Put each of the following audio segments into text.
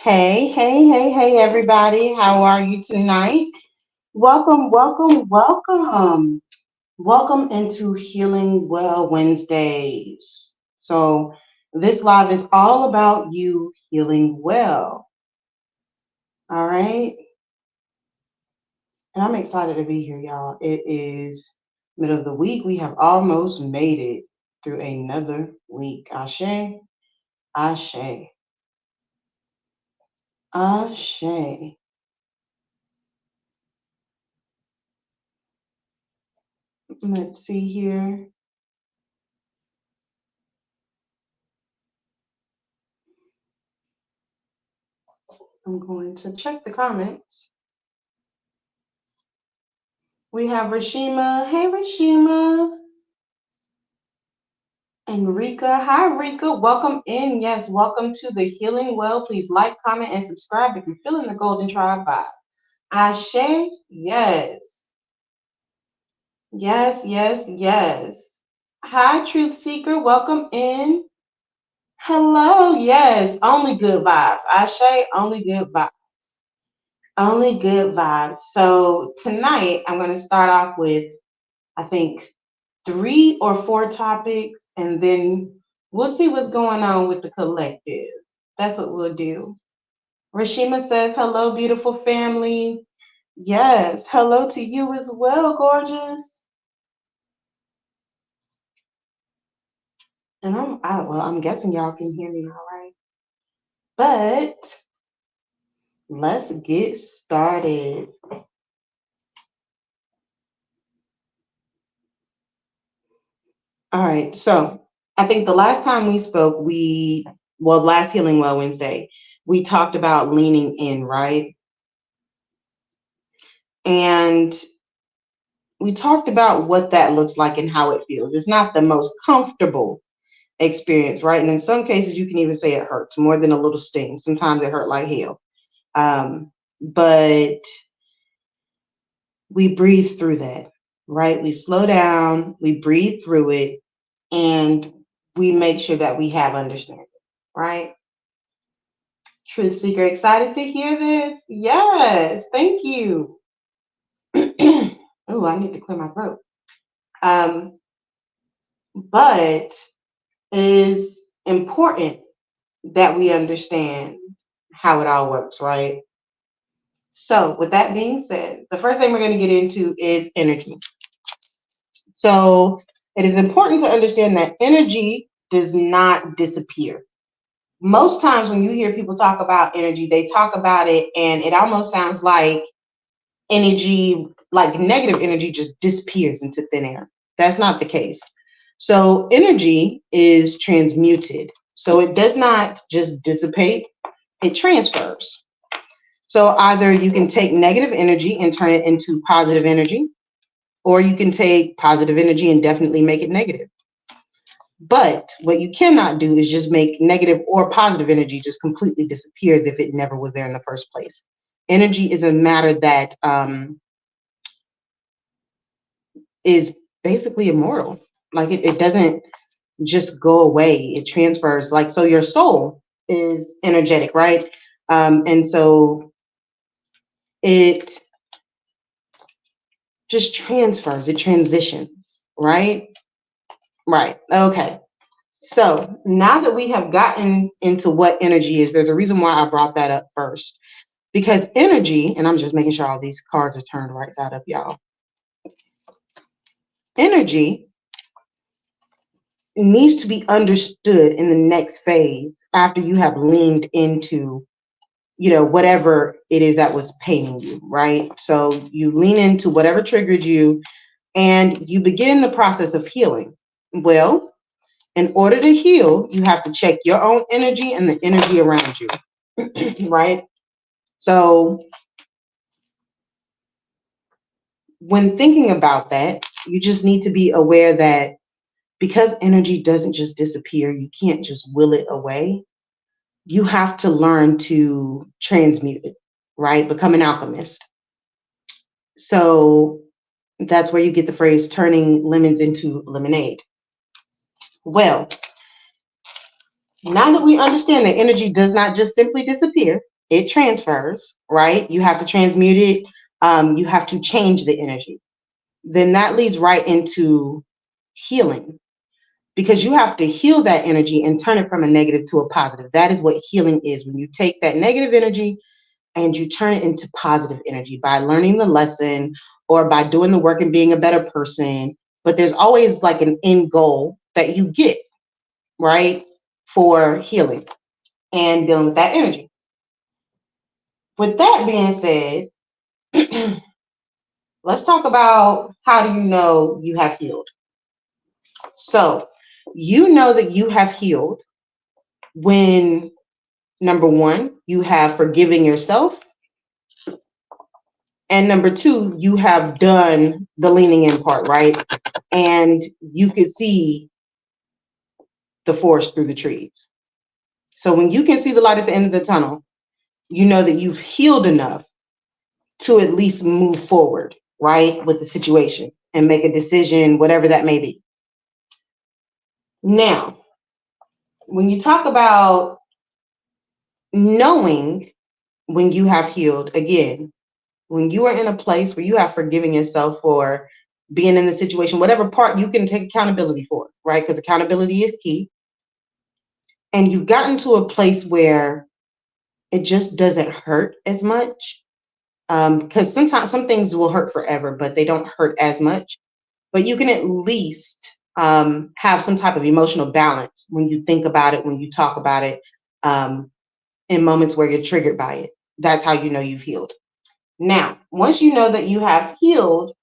Hey, everybody. How are you tonight? Welcome. Welcome into Healing Well Wednesdays. So, this live is all about you healing well. All right. And I'm excited to be here, y'all. It is middle of the week. We have almost made it through another week. Ashe, Ashe, Ashe. Let's see here. I'm going to check the comments. We have Rashima. Hey, Rashima. And Rika. Hi, Rika. Welcome in. Yes, welcome to the Healing Well. Please like, comment, and subscribe if you're feeling the Golden Tribe vibe. Ashe. Yes. Yes. Hi, Truth Seeker. Welcome in. Hello. Yes. Only good vibes. Ashe. Only good vibes. Only good vibes. So tonight I'm going to start off with, I think, 3 or 4 topics, and then we'll see what's going on with the collective. That's what we'll do. Rashima says, hello, beautiful family. Yes, hello to you as well, gorgeous. And I'm guessing y'all can hear me all right. But let's get started. All right, so I think the last time we spoke, last Healing Well Wednesday, we talked about leaning in, right? And we talked about what that looks like and how it feels. It's not the most comfortable experience, right? And in some cases, you can even say it hurts more than a little sting. Sometimes it hurt like hell. But we breathe through that, right? We slow down, we breathe through it, and we make sure that we have understanding, right? Truth Seeker, excited to hear this? Yes, thank you. Oh, I need to clear my throat. But it is important that we understand how it all works, right? So, with that being said, the first thing we're going to get into is energy. So, it is important to understand that energy does not disappear. Most times, when you hear people talk about energy, they talk about it and it almost sounds like energy, like negative energy, just disappears into thin air. That's not the case. So, energy is transmuted. So, it does not just dissipate, it transfers. So either you can take negative energy and turn it into positive energy, or you can take positive energy and definitely make it negative. But what you cannot do is just make negative or positive energy just completely disappears if it never was there in the first place. Energy is a matter that is basically immortal. Like it doesn't just go away. It transfers. Like, so your soul is energetic, right? And so it just transfers, it transitions, right? Right. Okay. So now that we have gotten into what energy is, there's a reason why I brought that up first. Because energy, and I'm just making sure all these cards are turned right side up, y'all. Energy needs to be understood in the next phase after you have leaned into, whatever it is that was paining you, right? So you lean into whatever triggered you and you begin the process of healing. Well, in order to heal, you have to check your own energy and the energy around you, right? So when thinking about that, you just need to be aware that because energy doesn't just disappear, you can't just will it away. You have to learn to transmute it, right? Become an alchemist. So that's where you get the phrase turning lemons into lemonade. Well, now that we understand that energy does not just simply disappear, it transfers, right? You have to transmute it. You have to change the energy. Then that leads right into healing, because you have to heal that energy and turn it from a negative to a positive. That is what healing is. When you take that negative energy and you turn it into positive energy by learning the lesson or by doing the work and being a better person. But there's always like an end goal that you get, right, for healing and dealing with that energy. With that being said, let's talk about how do you know you have healed. So you know that you have healed when, number one, you have forgiven yourself, and number two, you have done the leaning in part, right? And you could see the forest through the trees. So when you can see the light at the end of the tunnel, you know that you've healed enough to at least move forward, right, with the situation and make a decision, whatever that may be. Now, when you talk about knowing when you have healed, again, when you are in a place where you have forgiven yourself for being in the situation, whatever part you can take accountability for, right? Because accountability is key. And you've gotten to a place where it just doesn't hurt as much. Because sometimes some things will hurt forever, but they don't hurt as much. But you can at least have some type of emotional balance when you think about it, when you talk about it, in moments where you're triggered by it. That's how you know you've healed. Now, once you know that you have healed,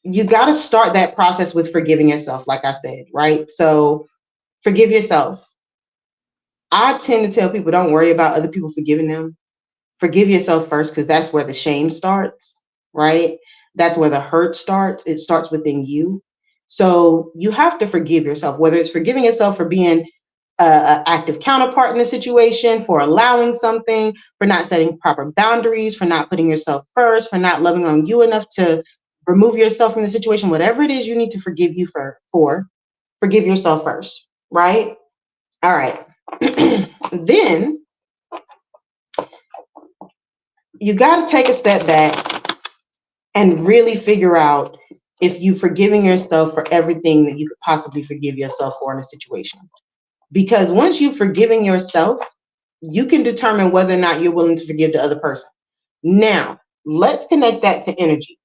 you got to start that process with forgiving yourself, like I said, right? So forgive yourself. I tend to tell people don't worry about other people forgiving them. Forgive yourself first, because that's where the shame starts, right? That's where the hurt starts. It starts within you. So you have to forgive yourself, whether it's forgiving yourself for being an active counterpart in a situation, for allowing something, for not setting proper boundaries, for not putting yourself first, for not loving on you enough to remove yourself from the situation. Whatever it is you need to forgive you for, forgive yourself first, right? All right. Then you got to take a step back and really figure out if you've forgiven yourself for everything that you could possibly forgive yourself for in a situation. Because once you've forgiven yourself, you can determine whether or not you're willing to forgive the other person. Now, let's connect that to energy.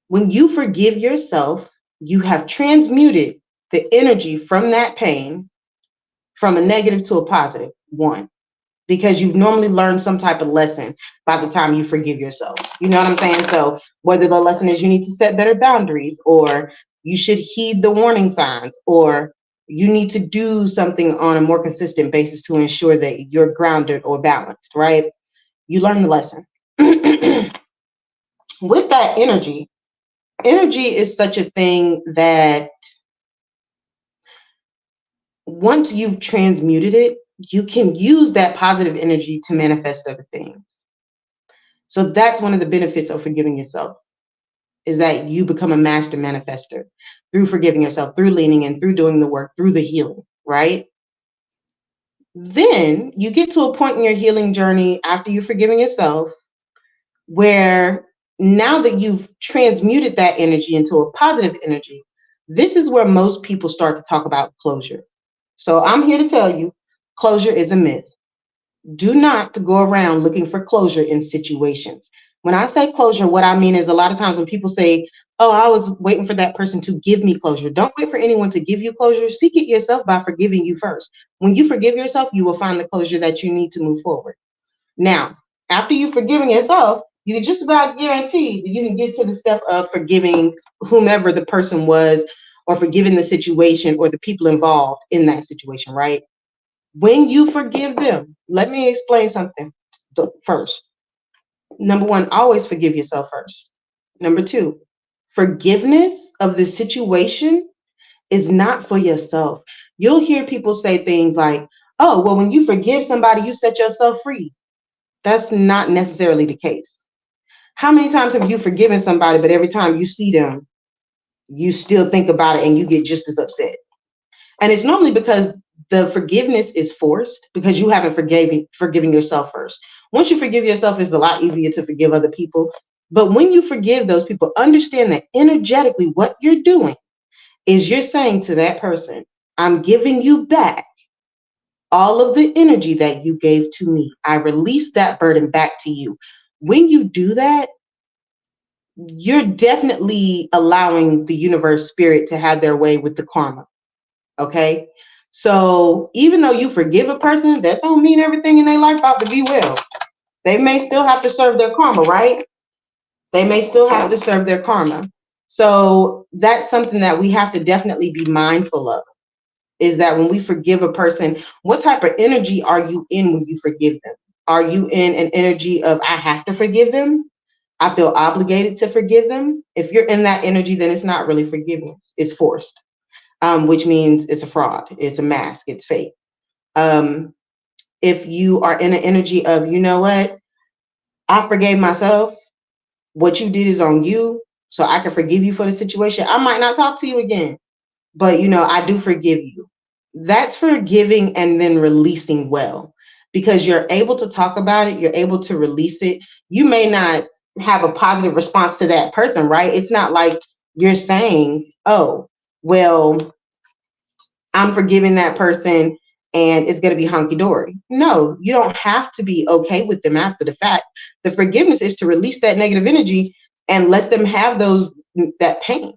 When you forgive yourself, you have transmuted the energy from that pain from a negative to a positive one, because you've normally learned some type of lesson by the time you forgive yourself. You know what I'm saying? So whether the lesson is you need to set better boundaries, or you should heed the warning signs, or you need to do something on a more consistent basis to ensure that you're grounded or balanced, right? You learn the lesson. With that energy is such a thing that once you've transmuted it, you can use that positive energy to manifest other things. So that's one of the benefits of forgiving yourself, is that you become a master manifester through forgiving yourself, through leaning in, through doing the work, through the healing, right? Then you get to a point in your healing journey after you've forgiven yourself where now that you've transmuted that energy into a positive energy, this is where most people start to talk about closure. So I'm here to tell you, closure is a myth. Do not go around looking for closure in situations. When I say closure, what I mean is a lot of times when people say, oh, I was waiting for that person to give me closure. Don't wait for anyone to give you closure. Seek it yourself by forgiving you first. When you forgive yourself, you will find the closure that you need to move forward. Now, after you've forgiven yourself, you can just about guarantee that you can get to the step of forgiving whomever the person was, or forgiving the situation or the people involved in that situation, right? When you forgive them, let me explain something first. Number one, always forgive yourself first. Number two, forgiveness of the situation is not for yourself. You'll hear people say things like, oh, well, when you forgive somebody, you set yourself free. That's not necessarily the case. How many times have you forgiven somebody, but every time you see them, you still think about it and you get just as upset? And it's normally because the forgiveness is forced because you haven't forgiving yourself first. Once you forgive yourself, it's a lot easier to forgive other people. But when you forgive those people, understand that energetically what you're doing is you're saying to that person, I'm giving you back all of the energy that you gave to me. I release that burden back to you. When you do that, you're definitely allowing the universe spirit to have their way with the karma. Okay. So even though you forgive a person, that don't mean everything in their life about to be well. They may still have to serve their karma, right? They may still have to serve their karma. So that's something that we have to definitely be mindful of, is that when we forgive a person, what type of energy are you in when you forgive them? Are you in an energy of, I have to forgive them? I feel obligated to forgive them. If you're in that energy, then it's not really forgiveness. It's forced, which means it's a fraud. It's a mask. It's fake. Um, if you are in an energy of, you know what, I forgave myself. What you did is on you. So I can forgive you for the situation. I might not talk to you again, but I do forgive you. That's forgiving and then releasing well, because you're able to talk about it. You're able to release it. You may not have a positive response to that person, right? It's not like you're saying, oh, well, I'm forgiving that person and it's going to be hunky dory. No, you don't have to be okay with them after the fact. The forgiveness is to release that negative energy and let them have that pain,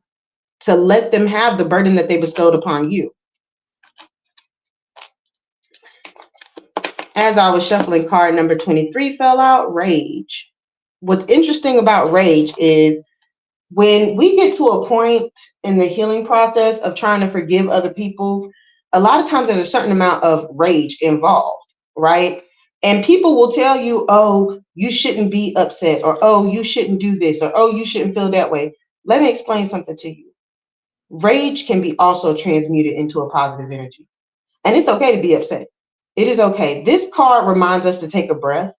to let them have the burden that they bestowed upon you. As I was shuffling, card number 23 fell out, rage. What's interesting about rage is when we get to a point in the healing process of trying to forgive other people, a lot of times there's a certain amount of rage involved, right? And people will tell you, oh, you shouldn't be upset, or oh, you shouldn't do this, or oh, you shouldn't feel that way. Let me explain something to you. Rage can be also transmuted into a positive energy. And it's okay to be upset. It is okay. This card reminds us to take a breath.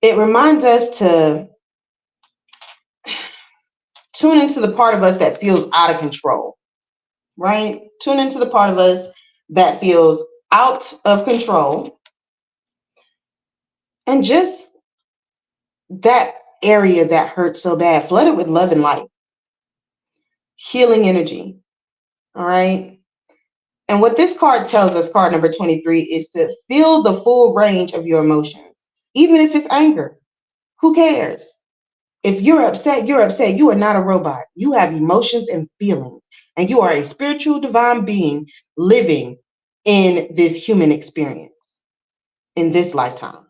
It reminds us to tune into the part of us that feels out of control, right? Tune into the part of us that feels out of control, and just that area that hurts so bad, flood it with love and light, healing energy. All right. And what this card tells us, card number 23, is to feel the full range of your emotions, even if it's anger. Who cares? If you're upset, you're upset. You are not a robot. You have emotions and feelings, and you are a spiritual divine being living in this human experience in this lifetime.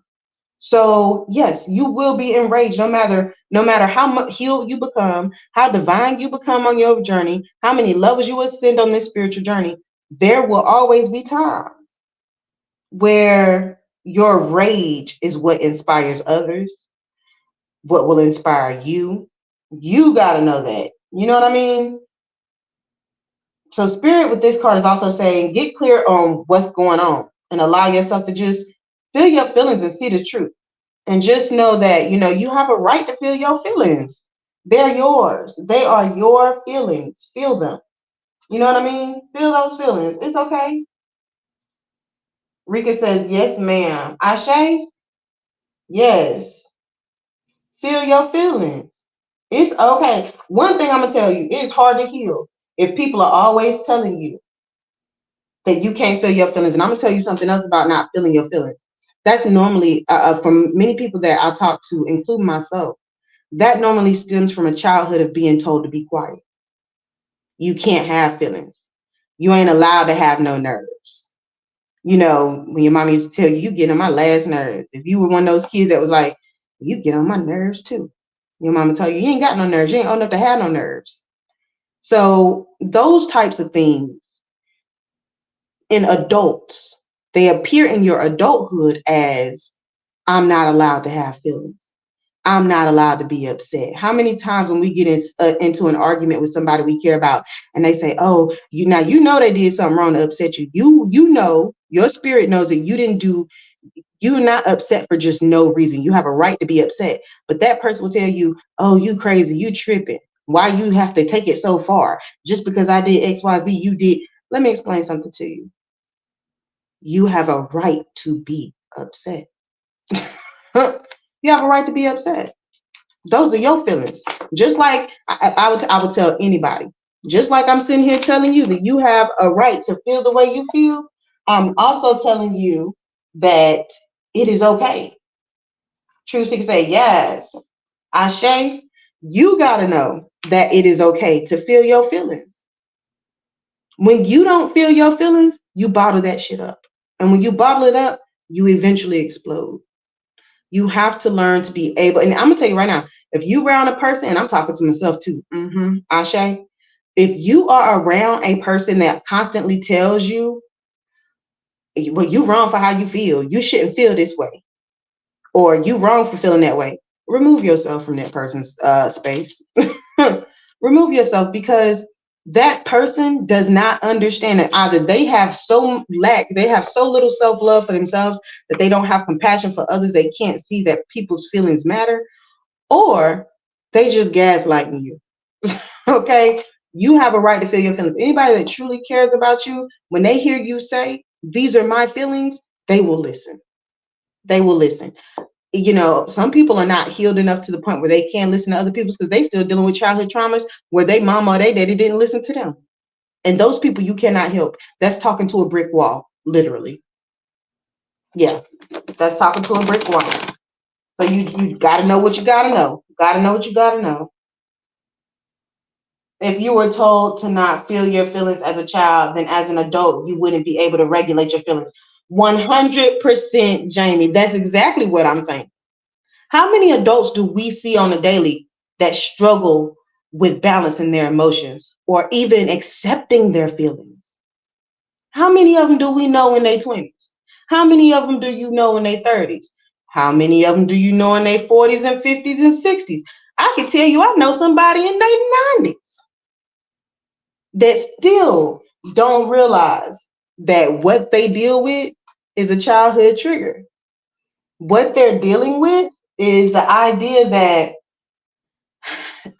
So yes, you will be enraged no matter how much healed you become, how divine you become on your journey, how many levels you ascend on this spiritual journey. There will always be times where your rage is what inspires others, what will inspire you. You got to know that. You know what I mean? So spirit with this card is also saying, get clear on what's going on and allow yourself to just feel your feelings and see the truth. And just know that, you have a right to feel your feelings. They're yours. They are your feelings. Feel them. You know what I mean? Feel those feelings. It's okay. Rika says, yes, ma'am. Ashe? Yes. Feel your feelings. It's okay. One thing I'm going to tell you, it's hard to heal if people are always telling you that you can't feel your feelings. And I'm going to tell you something else about not feeling your feelings. That's normally, from many people that I talk to, including myself, that normally stems from a childhood of being told to be quiet. You can't have feelings. You ain't allowed to have no nerves. When your mom used to tell you, you get on my last nerves. If you were one of those kids that was like, you get on my nerves too. Your mama tell you, you ain't got no nerves. You ain't old enough to have no nerves. So those types of things in adults, they appear in your adulthood as, I'm not allowed to have feelings. I'm not allowed to be upset. How many times when we get into an argument with somebody we care about and they say, oh, you know they did something wrong to upset you. You know, your spirit knows that you're not upset for just no reason. You have a right to be upset. But that person will tell you, oh, you crazy, you tripping. Why you have to take it so far? Just because I did XYZ, you did. Let me explain something to you. You have a right to be upset. You have a right to be upset. Those are your feelings. Just like I would tell anybody, just like I'm sitting here telling you that you have a right to feel the way you feel, I'm also telling you that it is okay. Truth can say, yes, Ashe, you got to know that it is okay to feel your feelings. When you don't feel your feelings, you bottle that shit up. And when you bottle it up, you eventually explode. You have to learn to be able, and I'm gonna tell you right now, if you around a person, and I'm talking to myself too, Ashe, if you are around a person that constantly tells you, well, you wrong for how you feel, you shouldn't feel this way, or you wrong for feeling that way, remove yourself from that person's space. Remove yourself, because that person does not understand that either they have so little self-love for themselves that they don't have compassion for others, they can't see that people's feelings matter, or they just gaslighting you. Okay, you have a right to feel your feelings. Anybody that truly cares about you, when they hear you say, these are my feelings, they will listen. They will listen. You know, some people are not healed enough to the point where they can't listen to other people's, because they still dealing with childhood traumas where they mama or they daddy didn't listen to them. And those people you cannot help. That's talking to a brick wall, literally. Yeah, that's talking to a brick wall. So you got to know what you got to know. Got to know what you got to know. If you were told to not feel your feelings as a child, then as an adult, you wouldn't be able to regulate your feelings. 100%, Jamie. That's exactly what I'm saying. How many adults do we see on a daily that struggle with balancing their emotions or even accepting their feelings? How many of them do we know in their 20s? How many of them do you know in their 30s? How many of them do you know in their 40s and 50s and 60s? I can tell you, I know somebody in their 90s that still don't realize that what they deal with is a childhood trigger. What they're dealing with is the idea that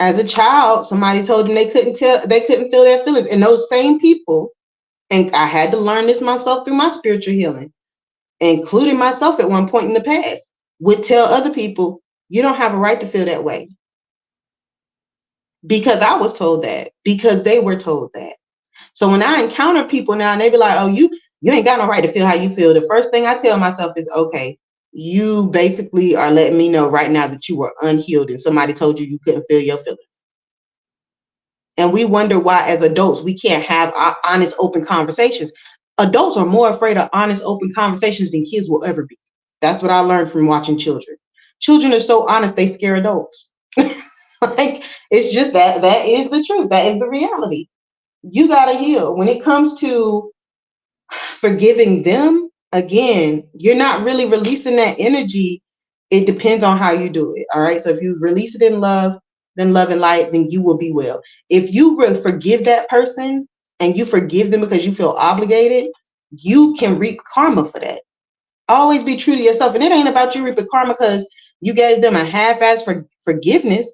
as a child, somebody told them they couldn't feel their feelings. And those same people, and I had to learn this myself through my spiritual healing, including myself at one point in the past, would tell other people, you don't have a right to feel that way. Because I was told that, because they were told that. So when I encounter people now and they be like, oh, you ain't got no right to feel how you feel, the first thing I tell myself is, okay, you basically are letting me know right now that you were unhealed and somebody told you you couldn't feel your feelings. And we wonder why, as adults, we can't have honest, open conversations. Adults are more afraid of honest, open conversations than kids will ever be. That's what I learned from watching children. Children are so honest, they scare adults. Like, it's just that is the truth. That is the reality. You got to heal. When it comes to forgiving them, again, you're not really releasing that energy. It depends on how you do it. All right. So if you release it in love, then love and light, then you will be well. If you forgive that person and you forgive them because you feel obligated, you can reap karma for that. Always be true to yourself. And it ain't about you reaping karma because you gave them a half-ass forgiveness.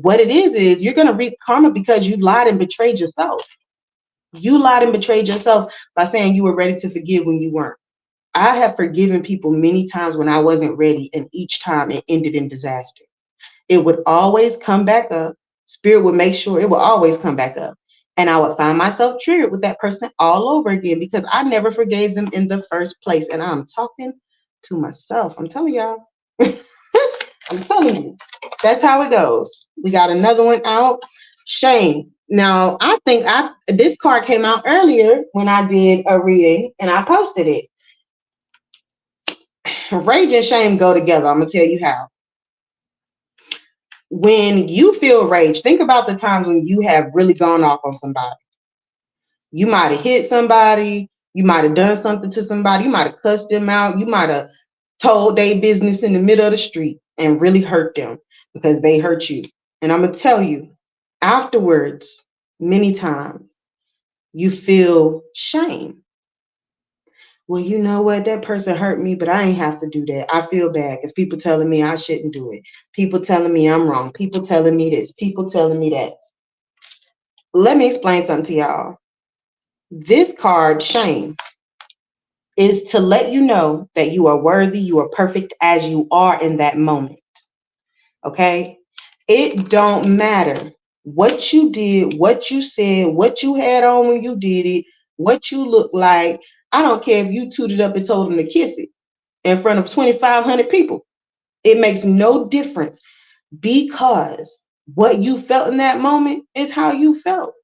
What it is you're going to reap karma because you lied and betrayed yourself. You lied and betrayed yourself by saying you were ready to forgive when you weren't. I have forgiven people many times when I wasn't ready, and each time it ended in disaster. It would always come back up. Spirit would make sure it would always come back up. And I would find myself triggered with that person all over again because I never forgave them in the first place. And I'm talking to myself. I'm telling y'all. I'm telling you. That's how it goes. We got another one out. Shame. Now, I think this card came out earlier when I did a reading and I posted it. Rage and shame go together. I'm going to tell you how. When you feel rage, think about the times when you have really gone off on somebody. You might have hit somebody. You might have done something to somebody. You might have cussed them out. You might have told their business in the middle of the street and really hurt them because they hurt you. And I'm going to tell you, afterwards, many times, you feel shame. Well, you know what? That person hurt me, but I ain't have to do that. I feel bad because people telling me I shouldn't do it. People telling me I'm wrong. People telling me this. People telling me that. Let me explain something to y'all. This card, shame, is to let you know that you are worthy, you are perfect as you are in that moment. Okay? It don't matter what you did, what you said, what you had on when you did it, what you look like. I don't care if you tooted up and told them to kiss it in front of 2,500 people. It makes no difference because what you felt in that moment is how you felt.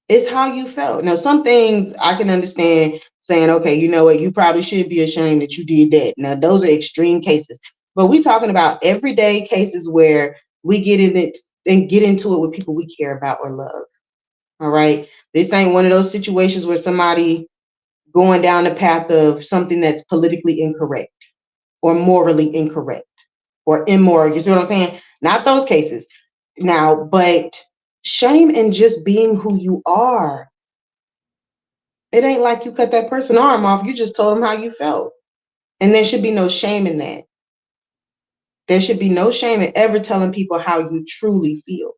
It's how you felt. Now, some things I can understand saying, okay, you know what, you probably should be ashamed that you did that. Now, those are extreme cases. But we're talking about everyday cases where we get in it and get into it with people we care about or love. All right. This ain't one of those situations where somebody going down the path of something that's politically incorrect or morally incorrect or immoral. You see what I'm saying? Not those cases. Now, but shame in just being who you are. It ain't like you cut that person's arm off. You just told them how you felt. And there should be no shame in that. There should be no shame in ever telling people how you truly feel.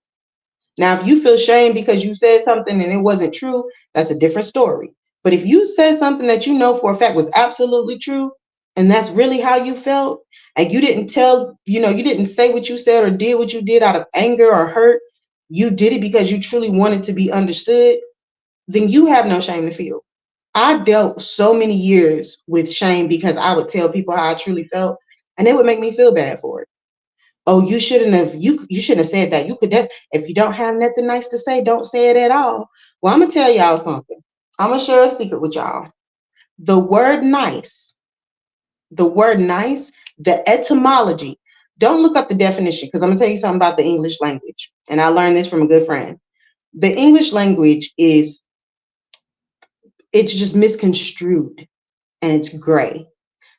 Now, if you feel shame because you said something and it wasn't true, that's a different story. But if you said something that you know for a fact was absolutely true, and that's really how you felt, and you didn't tell, you didn't say what you said or did what you did out of anger or hurt, you did it because you truly wanted to be understood, then you have no shame to feel. I dealt so many years with shame because I would tell people how I truly felt, and they would make me feel bad for it. Oh, you shouldn't have said that. You could if you don't have nothing nice to say, don't say it at all. Well, I'm gonna tell y'all something. I'm gonna share a secret with y'all. The word nice, the word nice, the etymology. Don't look up the definition because I'm gonna tell you something about the English language. And I learned this from a good friend. The English language it's just misconstrued and it's gray.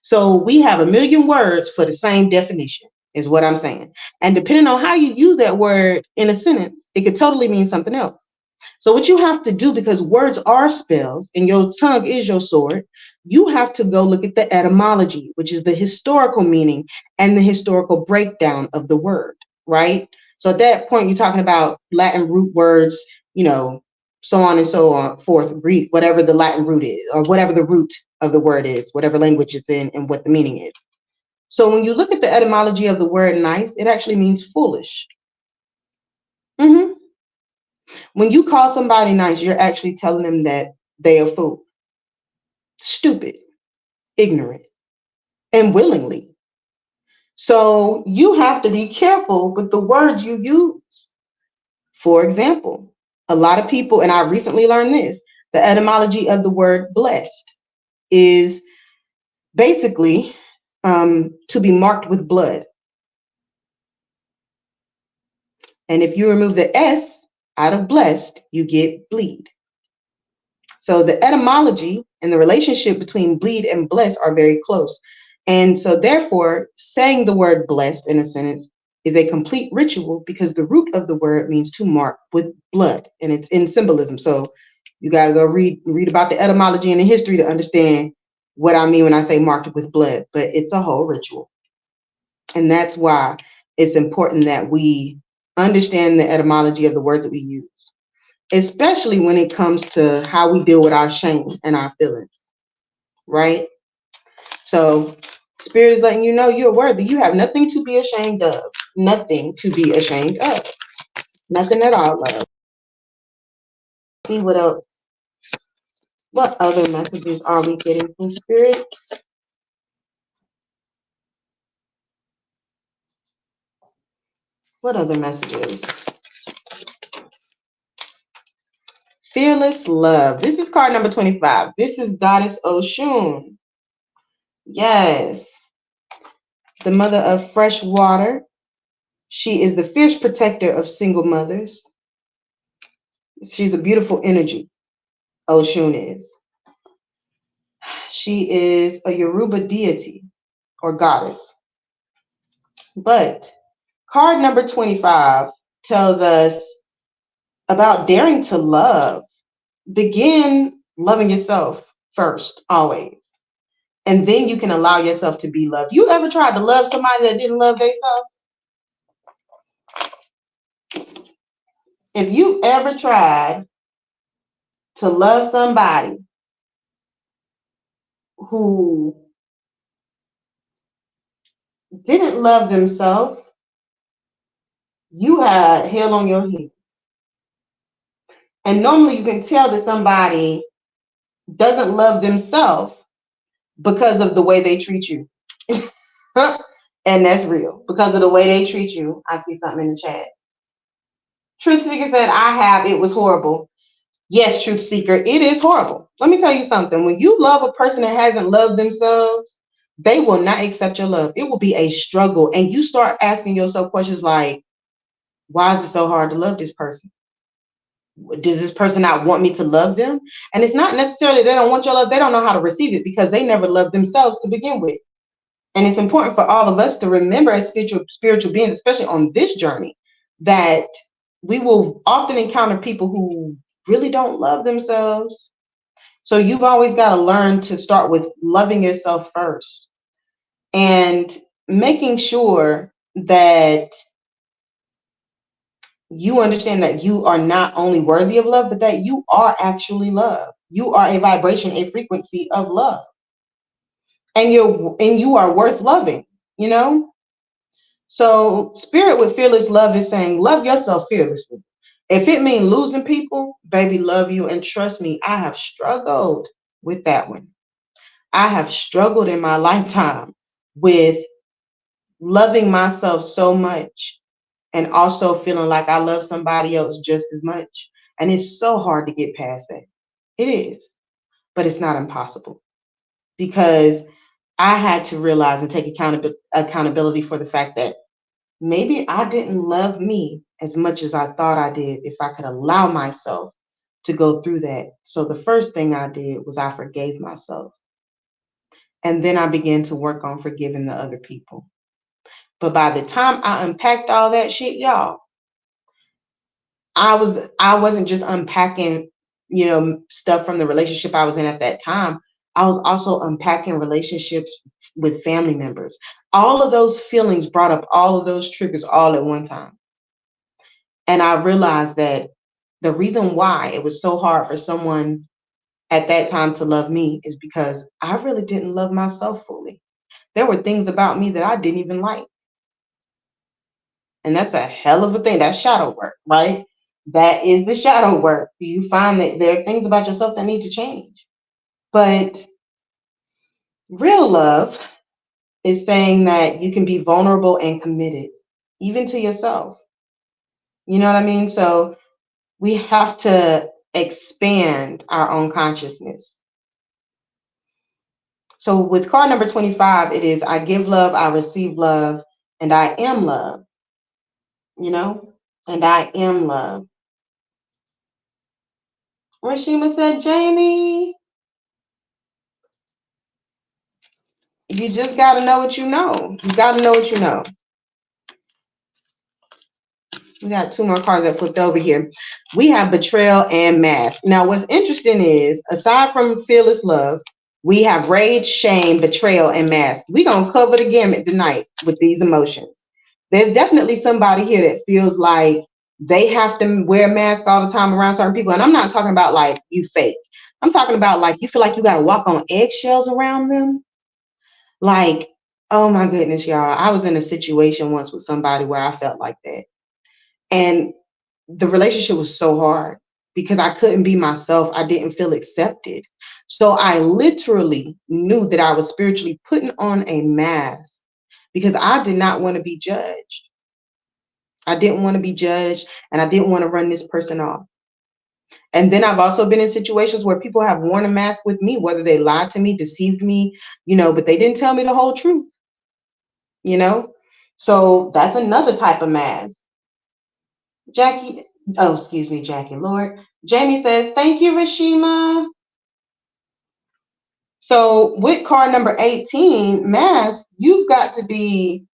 So we have a million words for the same definition, is what I'm saying. And depending on how you use that word in a sentence, it could totally mean something else. So what you have to do, because words are spells and your tongue is your sword, you have to go look at the etymology, which is the historical meaning and the historical breakdown of the word, right? So at that point, you're talking about Latin root words, so on and so on forth, Greek, whatever the Latin root is, or whatever the root of the word is, whatever language it's in, and what the meaning is. So when you look at the etymology of the word nice, it actually means foolish. hmm When you call somebody nice, you're actually telling them that they are fool, stupid, ignorant, and willingly. So you have to be careful with the words you use. For example, a lot of people, and I recently learned this, the etymology of the word blessed is basically to be marked with blood. And if you remove the S out of blessed, you get bleed. So the etymology and the relationship between bleed and bless are very close. And so therefore, saying the word blessed in a sentence is a complete ritual because the root of the word means to mark with blood and it's in symbolism. So you got to go read about the etymology and the history to understand what I mean when I say marked with blood, but it's a whole ritual. And that's why it's important that we understand the etymology of the words that we use, especially when it comes to how we deal with our shame and our feelings, right? So Spirit is letting you know you're worthy. You have nothing to be ashamed of. Nothing to be ashamed of. Nothing at all, love. See what else? What other messages are we getting from Spirit? What other messages? Fearless love. This is card number 25. This is Goddess Oshun. Yes. The mother of fresh water. She is the fierce protector of single mothers. She's a beautiful energy. Oshun is. She is a Yoruba deity or goddess. But card number 25 tells us about daring to love. Begin loving yourself first, always. And then you can allow yourself to be loved. You ever tried to love somebody that didn't love themselves? If you ever tried to love somebody who didn't love themselves, you had hell on your head. And normally you can tell that somebody doesn't love themselves because of the way they treat you. And that's real. Because of the way they treat you. I see something in the chat. Truth Seeker said, it was horrible. Yes, Truth Seeker, it is horrible. Let me tell you something. When you love a person that hasn't loved themselves, they will not accept your love. It will be a struggle. And you start asking yourself questions like, why is it so hard to love this person? Does this person not want me to love them? And it's not necessarily they don't want your love. They don't know how to receive it because they never loved themselves to begin with. And it's important for all of us to remember as spiritual beings, especially on this journey, that we will often encounter people who really don't love themselves. So you've always got to learn to start with loving yourself first and making sure that you understand that you are not only worthy of love, but that you are actually love. You are a vibration, a frequency of love. And you are worth loving, you know? So Spirit with Fearless Love is saying, love yourself fearlessly. If it means losing people, baby, love you. And trust me, I have struggled with that one. I have struggled in my lifetime with loving myself so much and also feeling like I love somebody else just as much. And it's so hard to get past that. It is, but it's not impossible because I had to realize and take accountability for the fact that maybe I didn't love me as much as I thought I did if I could allow myself to go through that. So the first thing I did was I forgave myself. And then I began to work on forgiving the other people. But by the time I unpacked all that shit, y'all, I wasn't just unpacking, stuff from the relationship I was in at that time. I was also unpacking relationships with family members. All of those feelings brought up all of those triggers all at one time. And I realized that the reason why it was so hard for someone at that time to love me is because I really didn't love myself fully. There were things about me that I didn't even like. And that's a hell of a thing. That's shadow work, right? That is the shadow work. You find that there are things about yourself that need to change. But real love is saying that you can be vulnerable and committed, even to yourself. You know what I mean? So we have to expand our own consciousness. So with card number 25, it is I give love, I receive love, and I am love. And I am love. Rashima said, Jamie, you just got to know what you know. You got to know what you know. We got two more cards that flipped over here. We have betrayal and mask. Now, what's interesting is, aside from fearless love, we have rage, shame, betrayal, and mask. We're going to cover the gamut tonight with these emotions. There's definitely somebody here that feels like they have to wear a mask all the time around certain people. And I'm not talking about like you fake. I'm talking about like you feel like you got to walk on eggshells around them. Like, oh my goodness, y'all. I was in a situation once with somebody where I felt like that. And the relationship was so hard because I couldn't be myself. I didn't feel accepted. So I literally knew that I was spiritually putting on a mask because I did not want to be judged. I didn't want to be judged and I didn't want to run this person off. And then I've also been in situations where people have worn a mask with me, whether they lied to me, deceived me, but they didn't tell me the whole truth, So that's another type of mask. Jackie, excuse me, Jackie, Lord. Jamie says, thank you, Rashima. So with card number 18, mask, you've got to be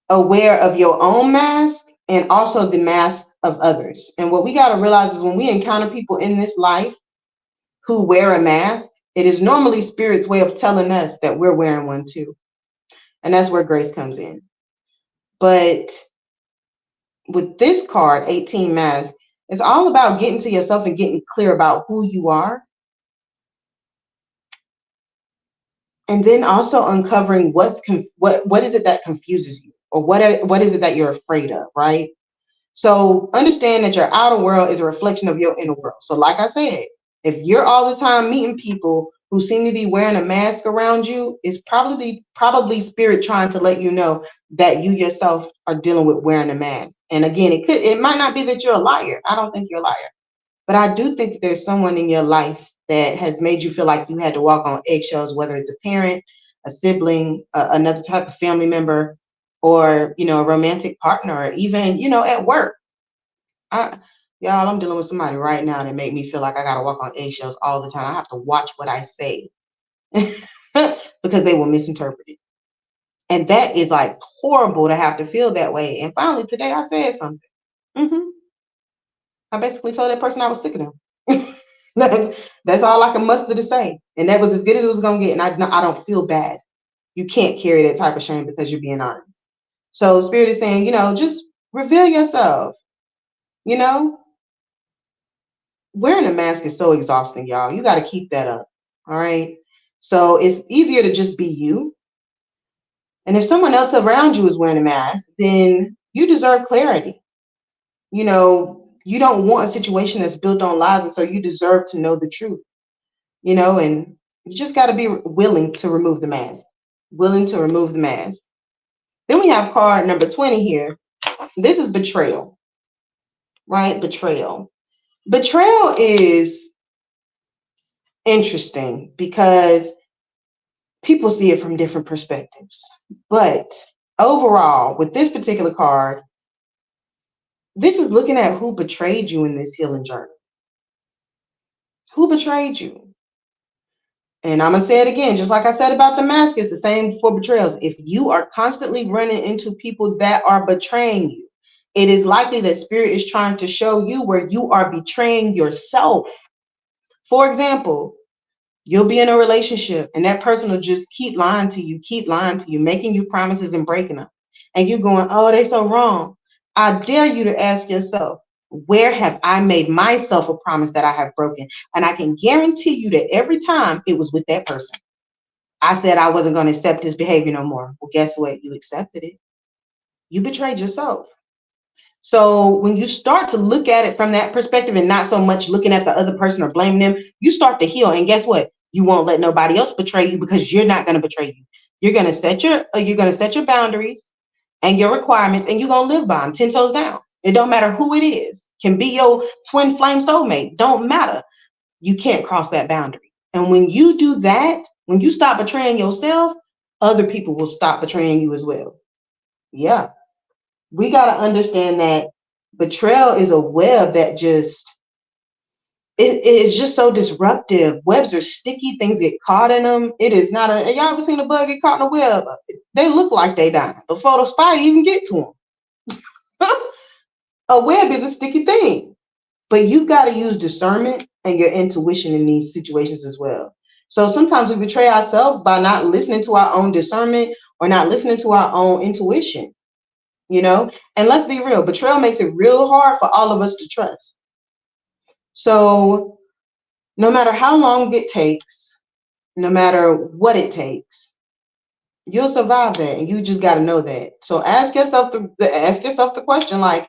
aware of your own mask and also the mask of others. And what we got to realize is when we encounter people in this life who wear a mask, it is normally Spirit's way of telling us that we're wearing one too. And that's where grace comes in. But with this card, 18 mask, it's all about getting to yourself and getting clear about who you are. And then also uncovering what is it that confuses you, or what is it that you're afraid of, right? So understand that your outer world is a reflection of your inner world. So like I said, if you're all the time meeting people who seem to be wearing a mask around you, it's probably spirit trying to let you know that you yourself are dealing with wearing a mask. And again, it might not be that you're a liar. I don't think you're a liar. But I do think that there's someone in your life that has made you feel like you had to walk on eggshells, whether it's a parent, a sibling, another type of family member, or a romantic partner, or even at work. I, y'all, I'm dealing with somebody right now that make me feel like I gotta walk on eggshells all the time. I have to watch what I say because they will misinterpret it, and that is like horrible to have to feel that way. And finally, today I said something. hmm I basically told that person I was sick of them. that's all I can muster to say, and that was as good as it was gonna get. And I don't feel bad. You can't carry that type of shame because you're being honest. So Spirit is saying, just reveal yourself. You know, wearing a mask is so exhausting, y'all. You got to keep that up. All right. So it's easier to just be you. And if someone else around you is wearing a mask, then you deserve clarity. You don't want a situation that's built on lies. And so you deserve to know the truth, and you just got to be willing to remove the mask. Willing to remove the mask. Then we have card number 20 here. This is betrayal, right? Betrayal. Betrayal is interesting because people see it from different perspectives. But overall, with this particular card, this is looking at who betrayed you in this healing journey. Who betrayed you? And I'm going to say it again, just like I said about the mask, it's the same for betrayals. If you are constantly running into people that are betraying you, it is likely that spirit is trying to show you where you are betraying yourself. For example, you'll be in a relationship and that person will just keep lying to you, making you promises and breaking them. And you're going, oh, they so wrong. I dare you to ask yourself, where have I made myself a promise that I have broken? And I can guarantee you that every time it was with that person. I said I wasn't going to accept his behavior no more. Well, guess what? You accepted it. You betrayed yourself. So when you start to look at it from that perspective and not so much looking at the other person or blaming them, you start to heal. And guess what? You won't let nobody else betray you because you're not going to betray you. You're going to set your boundaries and your requirements, and you're going to live by them 10 toes down. It don't matter who it is. Can be your twin flame soulmate. Don't matter. You can't cross that boundary. And when you do that, when you stop betraying yourself, other people will stop betraying you as well. Yeah. We got to understand that betrayal is a web that it is just so disruptive. Webs are sticky, things get caught in them. It is not y'all ever seen a bug get caught in a web? They look like they dying before the spider even get to them. A web is a sticky thing, but you've got to use discernment and your intuition in these situations as well. So sometimes we betray ourselves by not listening to our own discernment or not listening to our own intuition. And let's be real, betrayal makes it real hard for all of us to trust. So no matter how long it takes, no matter what it takes, you'll survive that, and you just got to know that. So ask yourself the question, like,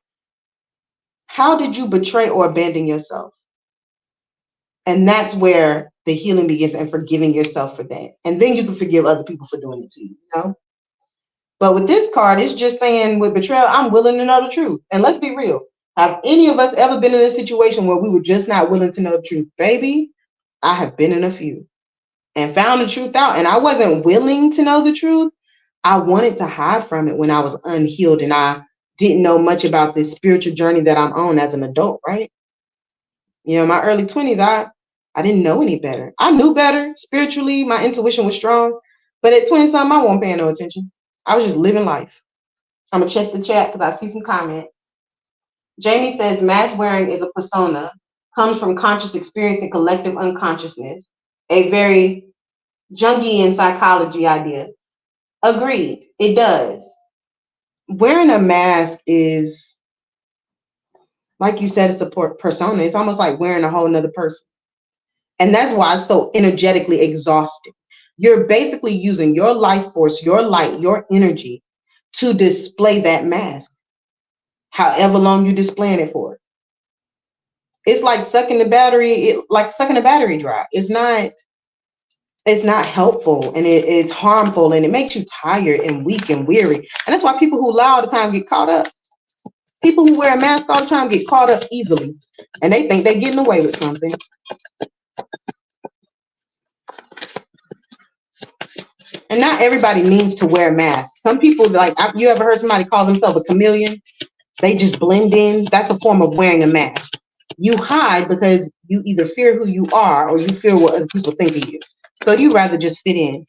how did you betray or abandon yourself? And that's where the healing begins, and forgiving yourself for that. And then you can forgive other people for doing it to you. But with this card, it's just saying with betrayal, I'm willing to know the truth. And let's be real. Have any of us ever been in a situation where we were just not willing to know the truth? Baby, I have been in a few and found the truth out. And I wasn't willing to know the truth. I wanted to hide from it when I was unhealed and I didn't know much about this spiritual journey that I'm on as an adult, right? My early 20s, I didn't know any better. I knew better spiritually. My intuition was strong. But at 20-something, I wasn't paying no attention. I was just living life. I'm going to check the chat because I see some comments. Jamie says, mask wearing is a persona, comes from conscious experience and collective unconsciousness, a very Jungian psychology idea. Agreed, it does. Wearing a mask is, like you said, it's a persona. It's almost like wearing a whole nother person. And that's why it's so energetically exhausting. You're basically using your life force, your light, your energy to display that mask, however long you're displaying it for. It's like sucking the battery, like sucking the battery dry. It's not helpful, and it's harmful, and it makes you tired and weak and weary. And that's why people who lie all the time get caught up. People who wear a mask all the time get caught up easily, and they think they're getting away with something. And not everybody means to wear a mask. Some people, like, you ever heard somebody call themselves a chameleon? They just blend in. That's a form of wearing a mask. You hide because you either fear who you are or you fear what other people think of you. So you rather just fit in.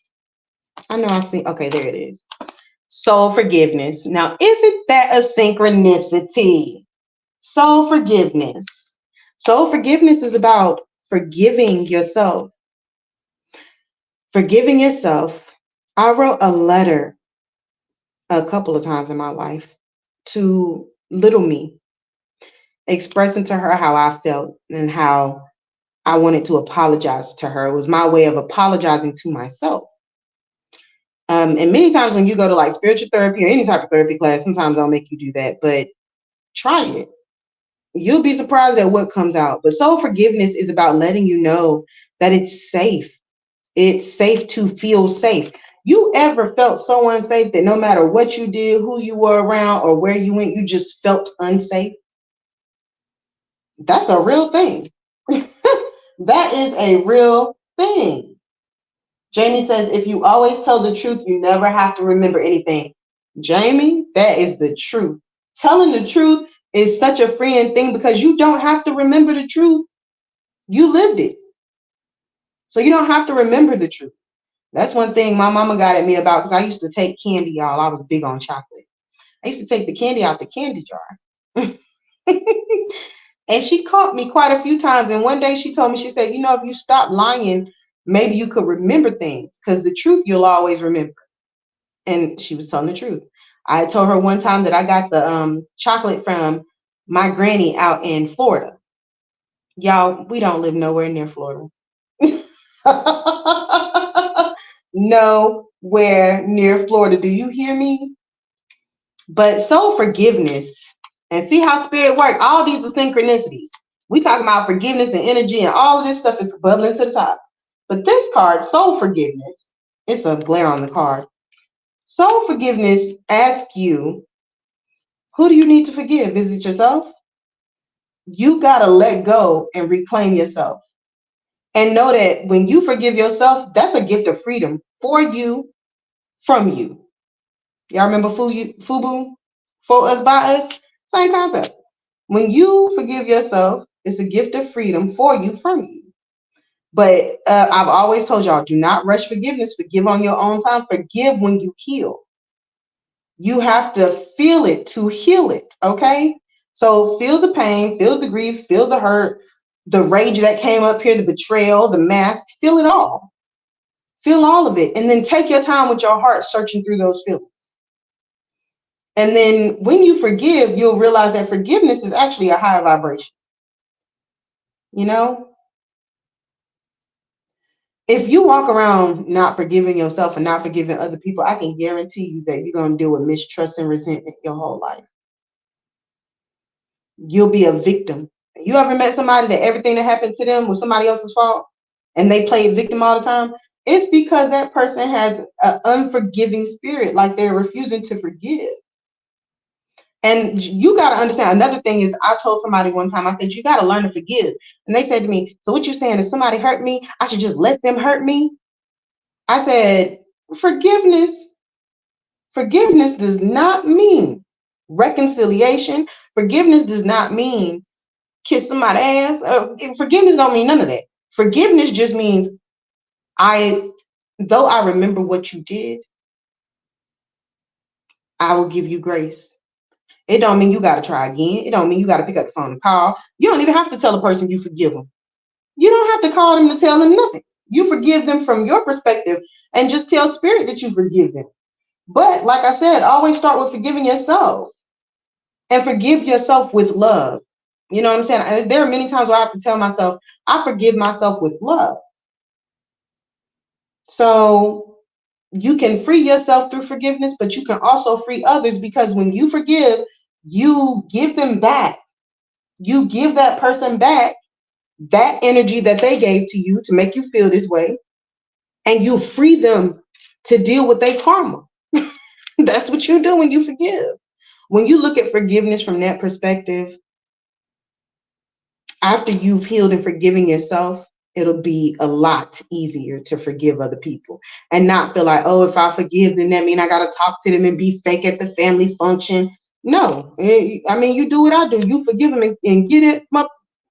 I know I've seen, okay, there it is. Soul forgiveness. Now, isn't that a synchronicity? Soul forgiveness. Soul forgiveness is about forgiving yourself. Forgiving yourself. I wrote a letter a couple of times in my life to little me, expressing to her how I felt and how I wanted to apologize to her. It was my way of apologizing to myself. And many times when you go to like spiritual therapy or any type of therapy class, sometimes they'll make you do that, but try it. You'll be surprised at what comes out. But soul forgiveness is about letting you know that it's safe. It's safe to feel safe. You ever felt so unsafe that no matter what you did, who you were around, or where you went, you just felt unsafe? That's a real thing. That is a real thing. Jamie says, if you always tell the truth, you never have to remember anything. Jamie, that is the truth. Telling the truth is such a freeing thing because you don't have to remember the truth. You lived it. So you don't have to remember the truth. That's one thing my mama got at me about, because I used to take candy, y'all. I was big on chocolate. I used to take the candy out the candy jar. And she caught me quite a few times. And one day she told me, she said, you know, if you stop lying, maybe you could remember things, because the truth you'll always remember. And she was telling the truth. I told her one time that I got the chocolate from my granny out in Florida. Y'all, we don't live nowhere near Florida. Nowhere near Florida. Do you hear me? But soul forgiveness, and see how spirit works. All these are synchronicities. We talk about forgiveness and energy, and all of this stuff is bubbling to the top. But this card, soul forgiveness, it's a glare on the card. Soul forgiveness asks you, who do you need to forgive? Is it yourself? You got to let go and reclaim yourself. And know that when you forgive yourself, that's a gift of freedom for you, from you. Y'all remember FUBU? For us, by us? Same concept. When you forgive yourself, it's a gift of freedom for you, from you. But I've always told y'all, do not rush forgiveness. Forgive on your own time. Forgive when you heal. You have to feel it to heal it, okay? So feel the pain, feel the grief, feel the hurt, the rage that came up here, the betrayal, the mask, feel it all. Feel all of it. And then take your time with your heart searching through those feelings. And then when you forgive, you'll realize that forgiveness is actually a higher vibration. You know? If you walk around not forgiving yourself and not forgiving other people, I can guarantee you that you're going to deal with mistrust and resentment your whole life. You'll be a victim. You ever met somebody that everything that happened to them was somebody else's fault and they played victim all the time? It's because that person has an unforgiving spirit, like they're refusing to forgive. And you got to understand, another thing is, I told somebody one time, I said, you got to learn to forgive. And they said to me, so what you saying, if somebody hurt me, I should just let them hurt me? I said, forgiveness does not mean reconciliation. Forgiveness does not mean kiss somebody's ass. Forgiveness don't mean none of that. Forgiveness just means, though I remember what you did, I will give you grace. It don't mean you got to try again. It don't mean you got to pick up the phone and call. You don't even have to tell a person you forgive them. You don't have to call them to tell them nothing. You forgive them from your perspective and just tell spirit that you forgive them. But like I said, always start with forgiving yourself, and forgive yourself with love. You know what I'm saying? There are many times where I have to tell myself, I forgive myself with love. So you can free yourself through forgiveness, but you can also free others, because when you forgive, you give them back. You give that person back that energy that they gave to you to make you feel this way, and you free them to deal with their karma. That's what you do when you forgive. When you look at forgiveness from that perspective, after you've healed and forgiven yourself, it'll be a lot easier to forgive other people and not feel like, oh, if I forgive them, that means I got to talk to them and be fake at the family function. No, I mean, you do what I do. You forgive them and get it,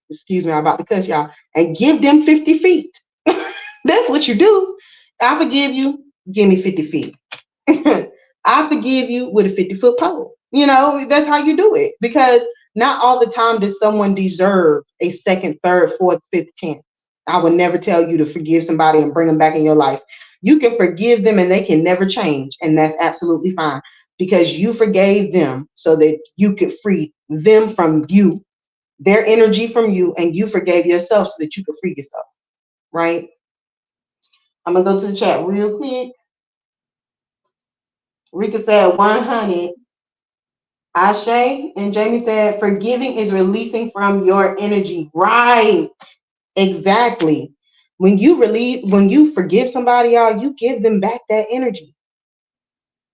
excuse me, I'm about to cuss y'all, and give them 50 feet. That's what you do. I forgive you, give me 50 feet. I forgive you with a 50-foot pole. That's how you do it, because not all the time does someone deserve a second, third, fourth, fifth chance. I would never tell you to forgive somebody and bring them back in your life. You can forgive them and they can never change, and that's absolutely fine, because you forgave them so that you could free them from you, their energy from you, and you forgave yourself so that you could free yourself, right? I'm going to go to the chat real quick. Rika said 100. Ashe and Jamie said, forgiving is releasing from your energy. Right. Exactly. When you forgive somebody, y'all, you give them back that energy.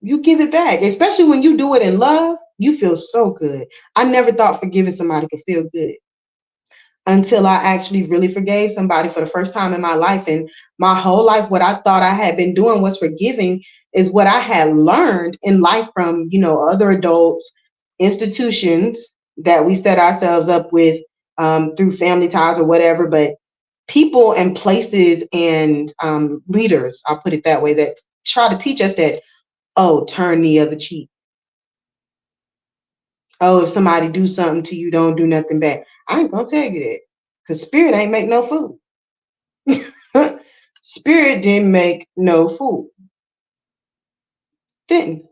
You give it back, especially when you do it in love. You feel so good. I never thought forgiving somebody could feel good until I actually really forgave somebody for the first time in my life. And my whole life, what I thought I had been doing was forgiving, is what I had learned in life from, other adults, institutions that we set ourselves up with through family ties or whatever. But people and places and leaders, I'll put it that way, that try to teach us that, oh, turn the other cheek. Oh, if somebody do something to you, don't do nothing back. I ain't gonna tell you that, because spirit ain't make no food. Spirit didn't make no food. Didn't.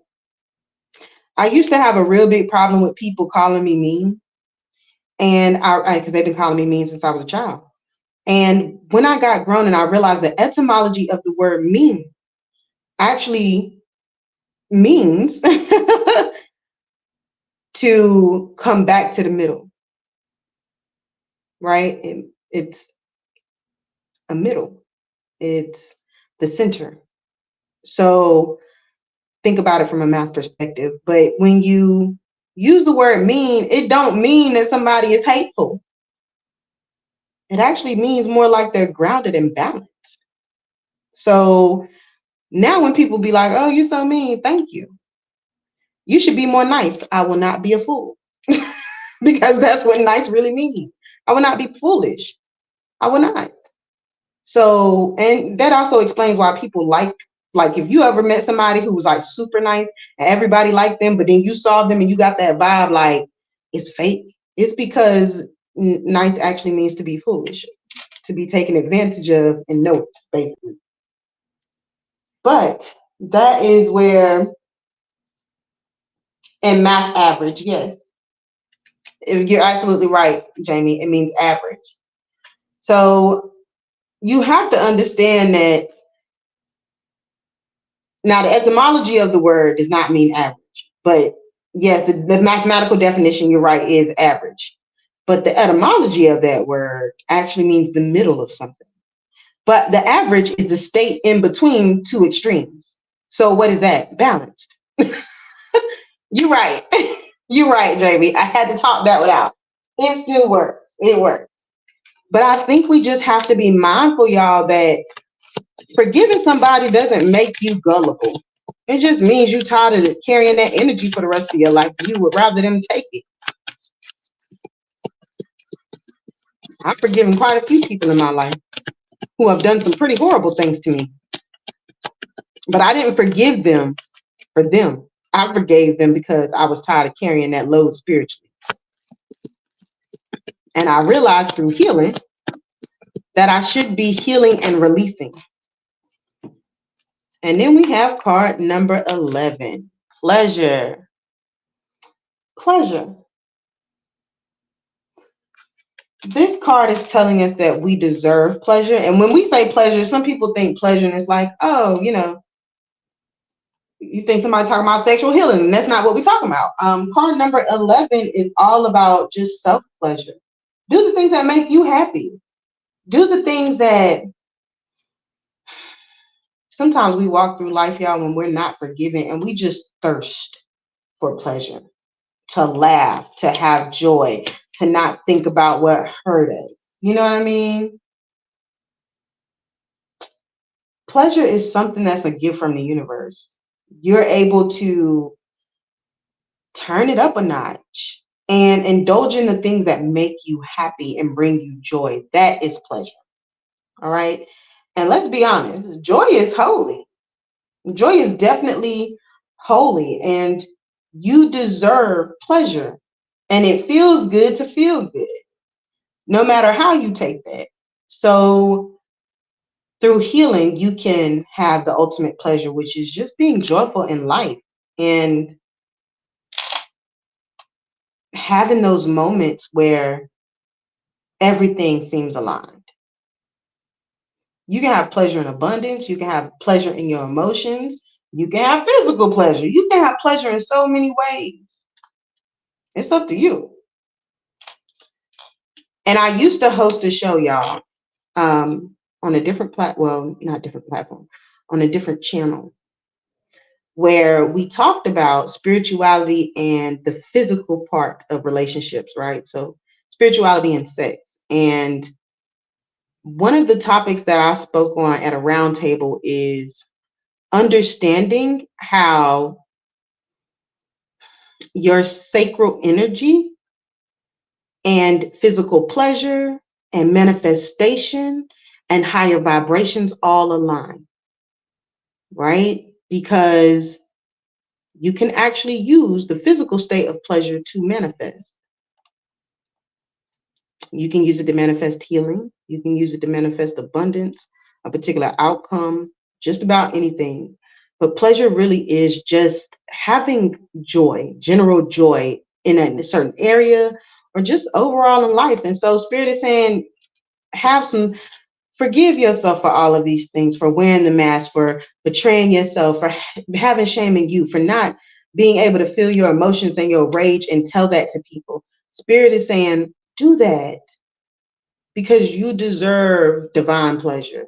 I used to have a real big problem with people calling me mean, and because they've been calling me mean since I was a child. And when I got grown and I realized the etymology of the word mean actually means to come back to the middle, right? It's a middle. It's the center. So think about it from a math perspective. But when you use the word mean, it don't mean that somebody is hateful. It actually means more like they're grounded and balanced. So now when people be like, oh, you're so mean, thank you. You should be more nice. I will not be a fool. Because that's what nice really means. I will not be foolish. I will not. So, and that also explains why people like if you ever met somebody who was like super nice and everybody liked them, but then you saw them and you got that vibe like it's fake. It's because nice actually means to be foolish, to be taken advantage of and notes, basically. But that is where, in math, average, yes. You're absolutely right, Jamie. It means average. So you have to understand that now the etymology of the word does not mean average, but yes, the mathematical definition, you're right, is average. But the etymology of that word actually means the middle of something. But the average is the state in between two extremes. So what is that? Balanced. You're right. You're right, Jamie. I had to talk that one out. It still works. It works. But I think we just have to be mindful, y'all, that forgiving somebody doesn't make you gullible. It just means you're tired of carrying that energy for the rest of your life. You would rather them take it. I've forgiven quite a few people in my life who have done some pretty horrible things to me. But I didn't forgive them for them. I forgave them because I was tired of carrying that load spiritually. And I realized through healing that I should be healing and releasing. And then we have card number 11, pleasure. Pleasure. This card is telling us that we deserve pleasure. And when we say pleasure, some people think pleasure and it's like, oh, you think somebody talking about sexual healing, and that's not what we're talking about. Card number 11 is all about just self-pleasure. Do the things that make you happy. Do the things that sometimes we walk through life, y'all, when we're not forgiven and we just thirst for pleasure, to laugh, to have joy, to not think about what hurt us. You know what I mean? Pleasure is something that's a gift from the universe. You're able to turn it up a notch and indulge in the things that make you happy and bring you joy. That is pleasure. All right. And let's be honest, joy is holy. Joy is definitely holy, and you deserve pleasure. And it feels good to feel good, no matter how you take that. So, through healing, you can have the ultimate pleasure, which is just being joyful in life and having those moments where everything seems aligned. You can have pleasure in abundance. You can have pleasure in your emotions. You can have physical pleasure. You can have pleasure in so many ways. It's up to you. And I used to host a show, y'all, on a different well, not different platform, on a different channel, where we talked about spirituality and the physical part of relationships, right? So spirituality and sex. And one of the topics that I spoke on at a roundtable is understanding how your sacral energy and physical pleasure and manifestation and higher vibrations all align, right? Because you can actually use the physical state of pleasure to manifest. You can use it to manifest healing. You can use it to manifest abundance, a particular outcome, just about anything. But pleasure really is just having joy, general joy in a certain area or just overall in life. And so Spirit is saying, forgive yourself for all of these things, for wearing the mask, for betraying yourself, for having shame in you, for not being able to feel your emotions and your rage and tell that to people. Spirit is saying, do that because you deserve divine pleasure.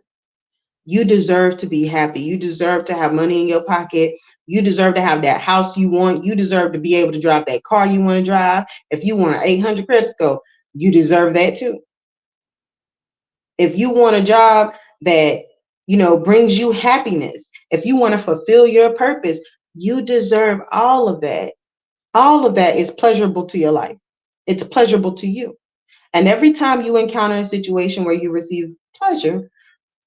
You deserve to be happy. You deserve to have money in your pocket. You deserve to have that house you want. You deserve to be able to drive that car you want to drive. If you want an 800 credit score, you deserve that too. If you want a job that, brings you happiness, if you want to fulfill your purpose, you deserve all of that. All of that is pleasurable to your life. It's pleasurable to you. And every time you encounter a situation where you receive pleasure,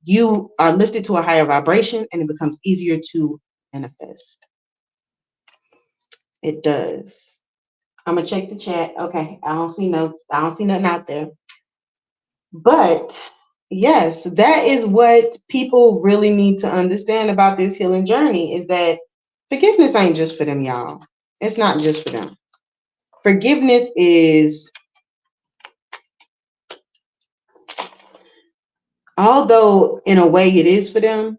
you are lifted to a higher vibration and it becomes easier to manifest. It does. I'm gonna check the chat. Okay, I don't see nothing out there. But yes, that is what people really need to understand about this healing journey, is that forgiveness ain't just for them, y'all. It's not just for them. Forgiveness is, although in a way it is for them,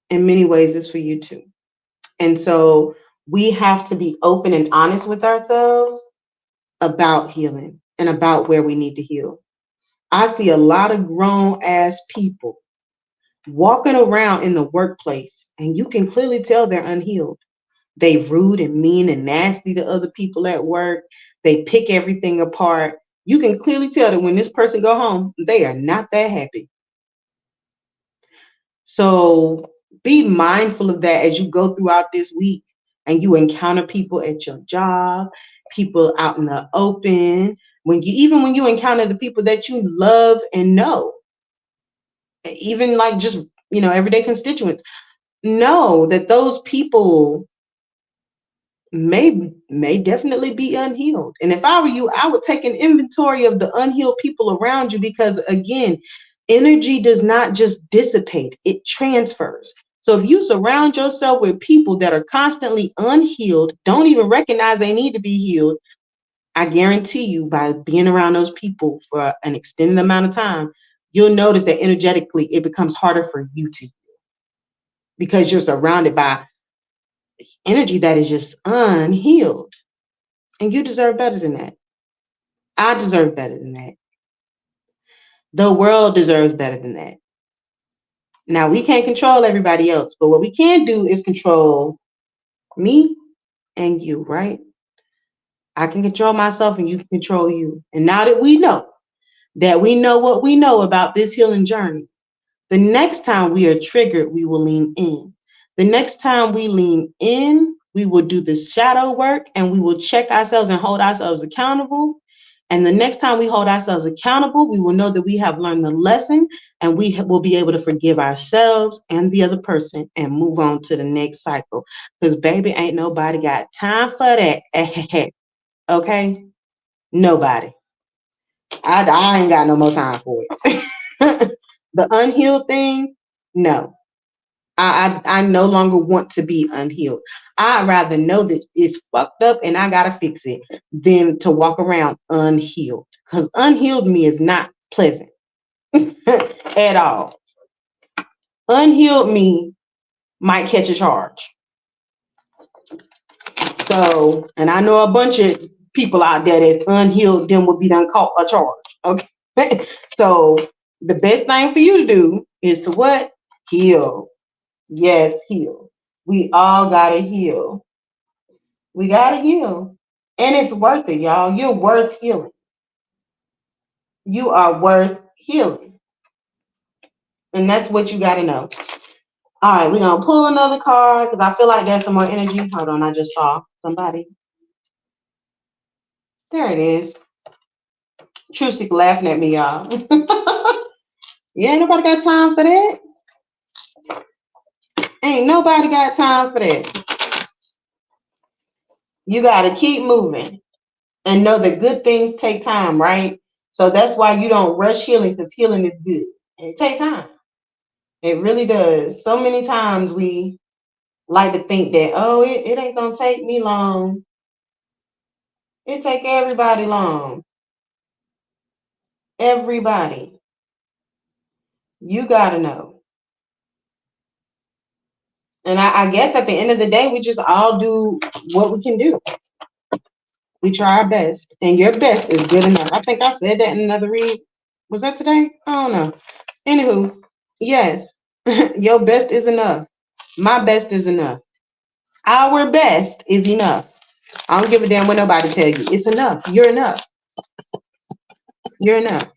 in many ways it's for you too. And so we have to be open and honest with ourselves about healing and about where we need to heal. I see a lot of grown ass people walking around in the workplace, and you can clearly tell they're unhealed. They rude and mean and nasty to other people at work. They pick everything apart. You can clearly tell that when this person go home, they are not that happy. So be mindful of that as you go throughout this week and you encounter people at your job, people out in the open, when you encounter the people that you love and know, even like just, everyday constituents, know that those people may definitely be unhealed. And if I were you, I would take an inventory of the unhealed people around you, because again, energy does not just dissipate, it transfers. So if you surround yourself with people that are constantly unhealed, don't even recognize they need to be healed, I guarantee you, by being around those people for an extended amount of time, you'll notice that energetically it becomes harder for you to, because you're surrounded by energy that is just unhealed. And you deserve better than that. I deserve better than that. The world deserves better than that. Now, we can't control everybody else, but what we can do is control me and you, right? I can control myself and you can control you. And now that we know what we know about this healing journey, the next time we are triggered, we will lean in. The next time we lean in, we will do the shadow work and we will check ourselves and hold ourselves accountable. And the next time we hold ourselves accountable, we will know that we have learned the lesson and we will be able to forgive ourselves and the other person and move on to the next cycle. Because, baby, ain't nobody got time for that. Okay? Nobody. I ain't got no more time for it. The unhealed thing, no. I no longer want to be unhealed. I'd rather know that it's fucked up and I gotta fix it than to walk around unhealed. Because unhealed me is not pleasant at all. Unhealed me might catch a charge. So, and I know a bunch of people out there that's unhealed, then would be done caught a charge. Okay. So the best thing for you to do is to what? Heal. Yes, heal. We all gotta heal. We gotta heal. And it's worth it, y'all. You're worth healing. You are worth healing. And that's what you gotta know. All right, we're gonna pull another card because I feel like there's some more energy. Hold on, I just saw somebody. There it is. Trusic laughing at me, y'all. Yeah, ain't nobody got time for that. Ain't nobody got time for that. You gotta keep moving and know that good things take time, right? So that's why you don't rush healing, because healing is good. And it takes time. It really does. So many times we like to think that, oh, it ain't gonna take me long. It take everybody long. Everybody. You gotta know. And I guess at the end of the day, we just all do what we can do. We try our best. And your best is good enough. I think I said that in another read. Was that today? I don't know. Anywho, yes. Your best is enough. My best is enough. Our best is enough. I don't give a damn what nobody tell you. It's enough. You're enough. You're enough.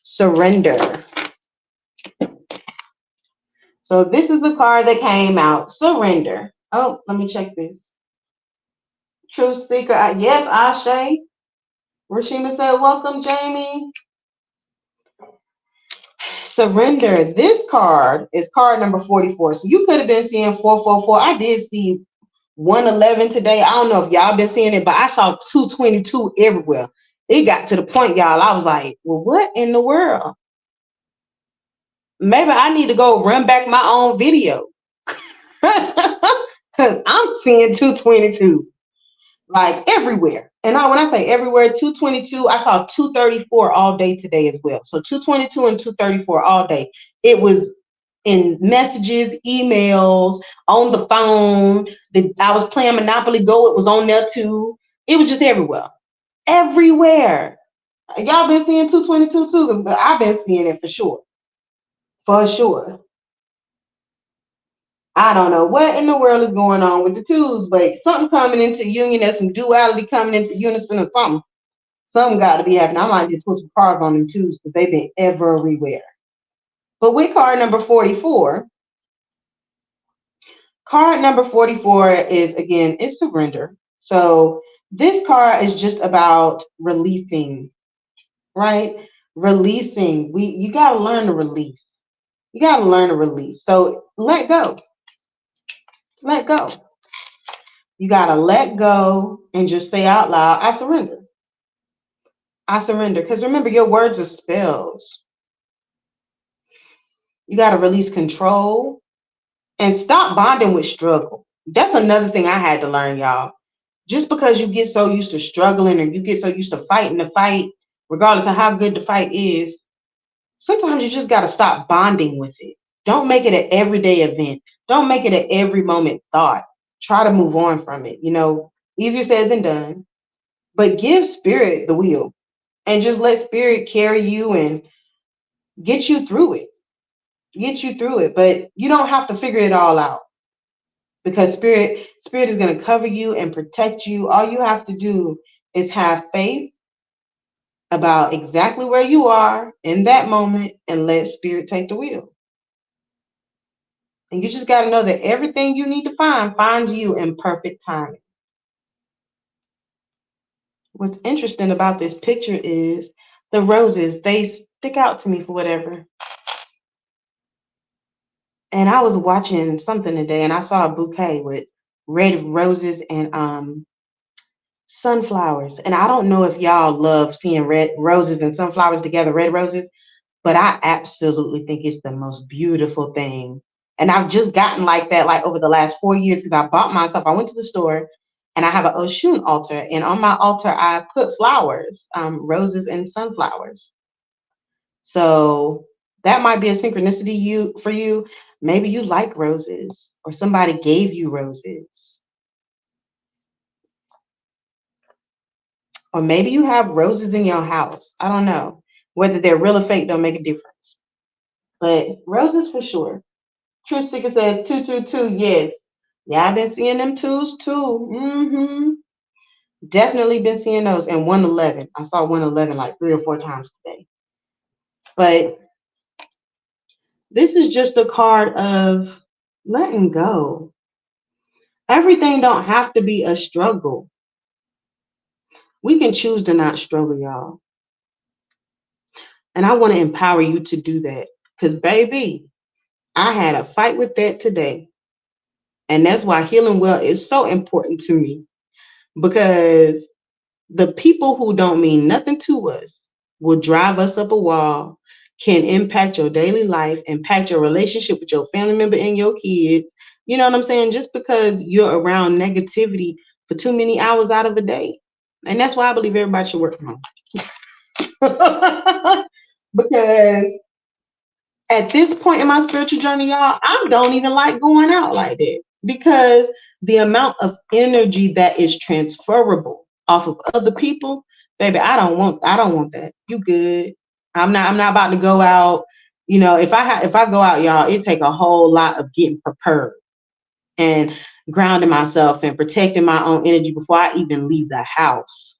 Surrender. So this is the card that came out. Surrender. Oh, let me check this. Truth Seeker. Yes, Ashe. Rashima said, welcome, Jamie. Surrender. This card is card number 44. So you could have been seeing 444. I did see 111 today. I don't know if y'all been seeing it, but I saw 222 everywhere. It got to the point, y'all, I was like, well, what in the world? Maybe I need to go run back my own video. Because I'm seeing 222 like everywhere. And when I say everywhere, 222, I saw 234 all day today as well. So 222 and 234 all day. It was in messages, emails, on the phone. I was playing Monopoly Go. It was on there too. It was just everywhere. Everywhere. Y'all been seeing 222 too? Because I've been seeing it for sure. For sure. I don't know what in the world is going on with the twos, but something coming into union. There's some duality coming into unison or something. Something got to be happening. I might just put some cards on them twos because they've been everywhere. But with card number 44, card number 44 is, again, it's surrender. So this card is just about releasing, right? Releasing. You got to learn to release. You got to learn to release. So let go. Let go. You got to let go and just say out loud, I surrender. I surrender. Because remember, your words are spells. You got to release control and stop bonding with struggle. That's another thing I had to learn, y'all. Just because you get so used to struggling or you get so used to fighting the fight, regardless of how good the fight is, sometimes you just got to stop bonding with it. Don't make it an everyday event. Don't make it an every moment thought. Try to move on from it. Easier said than done. But give spirit the wheel and just let spirit carry you and get you through it. Get you through it. But you don't have to figure it all out because spirit is going to cover you and protect you. All you have to do is have faith about exactly where you are in that moment and let spirit take the wheel. And you just got to know that everything you need to find finds you in perfect timing. What's interesting about this picture is the roses, they stick out to me for whatever. And I was watching something today and I saw a bouquet with red roses and sunflowers. And I don't know if y'all love seeing red roses and sunflowers together, red roses, but I absolutely think it's the most beautiful thing. And I've just gotten like that like over the last 4 years because I bought myself, I went to the store and I have an Oshun altar. And on my altar, I put flowers, roses and sunflowers. So that might be a synchronicity for you. Maybe you like roses or somebody gave you roses. Or maybe you have roses in your house. I don't know. Whether they're real or fake don't make a difference. But roses for sure. Truth Seeker says 222, yes. Yeah, I've been seeing them twos too. Definitely been seeing those. And 111. I saw 111 like 3 or 4 times today. But this is just a card of letting go. Everything don't have to be a struggle. We can choose to not struggle, y'all. And I want to empower you to do that. Because, baby, I had a fight with that today. And that's why healing well is so important to me. Because the people who don't mean nothing to us will drive us up a wall, can impact your daily life, impact your relationship with your family member and your kids. You know what I'm saying? Just because you're around negativity for too many hours out of a day. And that's why I believe everybody should work from home. Because at this point in my spiritual journey, y'all, I don't even like going out like that because the amount of energy that is transferable off of other people, baby, I don't want that. You good. I'm not about to go out. If I go out, y'all, it take a whole lot of getting prepared and grounding myself and protecting my own energy before I even leave the house.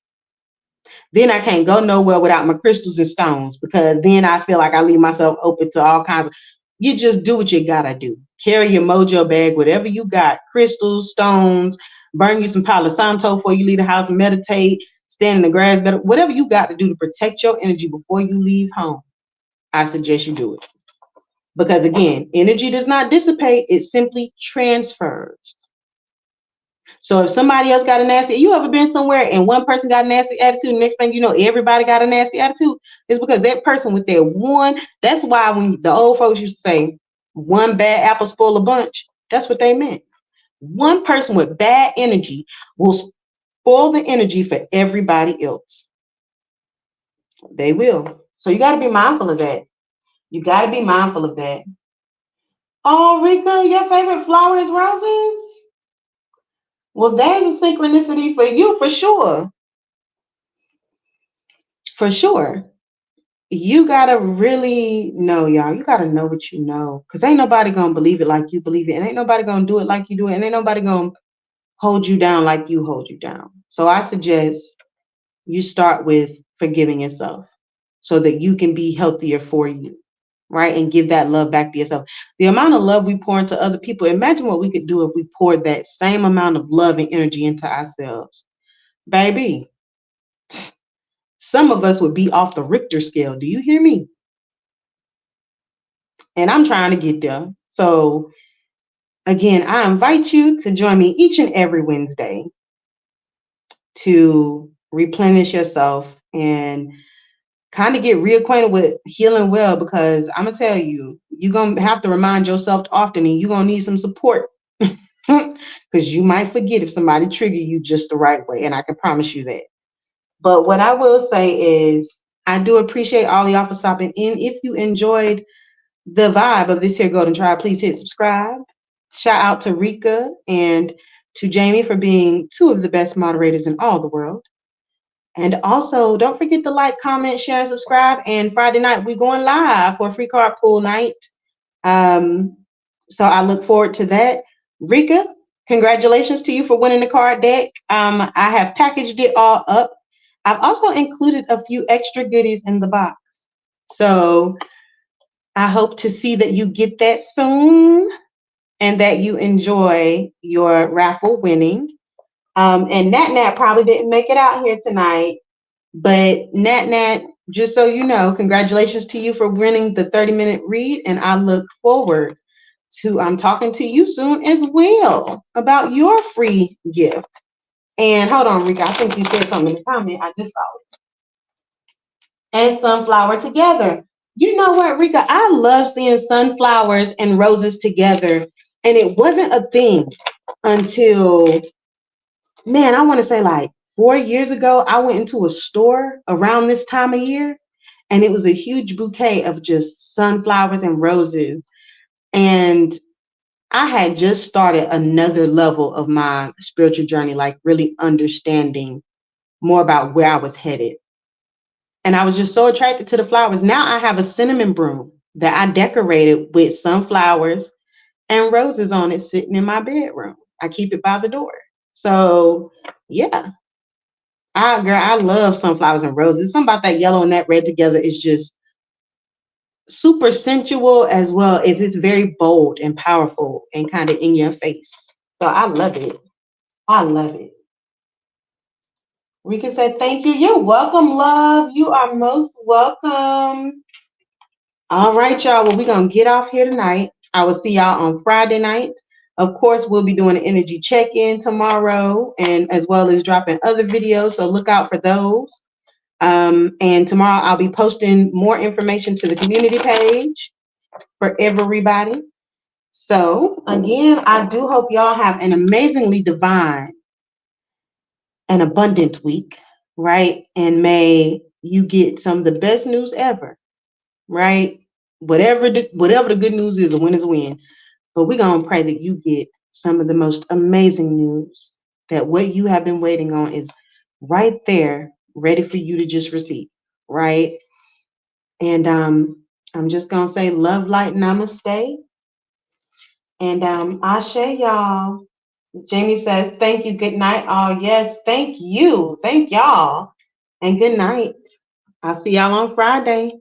Then I can't go nowhere without my crystals and stones because then I feel like I leave myself open to all kinds of. You just do what you gotta do. Carry your mojo bag, whatever you got, crystals, stones, burn you some Palo Santo before you leave the house, meditate, stand in the grass, better, whatever you got to do to protect your energy before you leave home. I suggest you do it. Because again, energy does not dissipate, it simply transfers. So if somebody else got a nasty, you ever been somewhere and one person got a nasty attitude, next thing you know, everybody got a nasty attitude? It's because that person with their one, that's why when the old folks used to say, one bad apple spoil a bunch, that's what they meant. One person with bad energy will spoil the energy for everybody else. They will. So you got to be mindful of that. You got to be mindful of that. Oh, Rika, your favorite flower is roses? Well, there's a synchronicity for you for sure. For sure. You gotta really know, y'all. You gotta know what you know. Because ain't nobody gonna believe it like you believe it. And ain't nobody gonna do it like you do it. And ain't nobody gonna hold you down like you hold you down. So I suggest you start with forgiving yourself so that you can be healthier for you. Right? And give that love back to yourself. The amount of love we pour into other people, imagine what we could do if we poured that same amount of love and energy into ourselves. Baby, some of us would be off the Richter scale. Do you hear me? And I'm trying to get there. So again, I invite you to join me each and every Wednesday to replenish yourself and kind of get reacquainted with healing well, because I'm gonna tell you, you're gonna have to remind yourself often and you're gonna need some support. because you might forget if somebody trigger you just the right way, and I can promise you that. But what I will say is I do appreciate all y'all for stopping in. If you enjoyed the vibe of this here Golden Tribe, please hit subscribe. Shout out to Rika and to Jamie for being two of the best moderators in all the world. And also, don't forget to like, comment, share, and subscribe. And Friday night, we're going live for a free card pool night. So I look forward to that. Rika, congratulations to you for winning the card deck. I have packaged it all up. I've also included a few extra goodies in the box. So I hope to see that you get that soon and that you enjoy your raffle winning. And Nat Nat probably didn't make it out here tonight, but Nat Nat, just so you know, congratulations to you for winning the 30-minute read, and I look forward to talking to you soon as well about your free gift. And hold on, Rika, I think you said something in the comment. I just saw it. And sunflower together. You know what, Rika? I love seeing sunflowers and roses together, and it wasn't a thing until, man, I want to say like 4 years ago. I went into a store around this time of year, and it was a huge bouquet of just sunflowers and roses. And I had just started another level of my spiritual journey, like really understanding more about where I was headed. And I was just so attracted to the flowers. Now I have a cinnamon broom that I decorated with sunflowers and roses on it sitting in my bedroom. I keep it by the door. So yeah, I love sunflowers and roses. Something about that yellow and that red together is just super sensual, as well as it's very bold and powerful and kind of in your face. So I love it. I love it. Rika said, thank you. You're welcome, love. You are most welcome. All right, y'all. Well, we're going to get off here tonight. I will see y'all on Friday night. Of course, we'll be doing an energy check-in tomorrow, and as well as dropping other videos. So look out for those. And tomorrow I'll be posting more information to the community page for everybody. So again, I do hope y'all have an amazingly divine and abundant week, right? And may you get some of the best news ever, right? Whatever the good news is, a win is a win. But we're going to pray that you get some of the most amazing news, that what you have been waiting on is right there, ready for you to just receive, right? And I'm just going to say love, light, namaste. And Ashe, y'all. Jamie says, thank you. Good night. Oh, yes. Thank you. Thank y'all. And good night. I'll see y'all on Friday.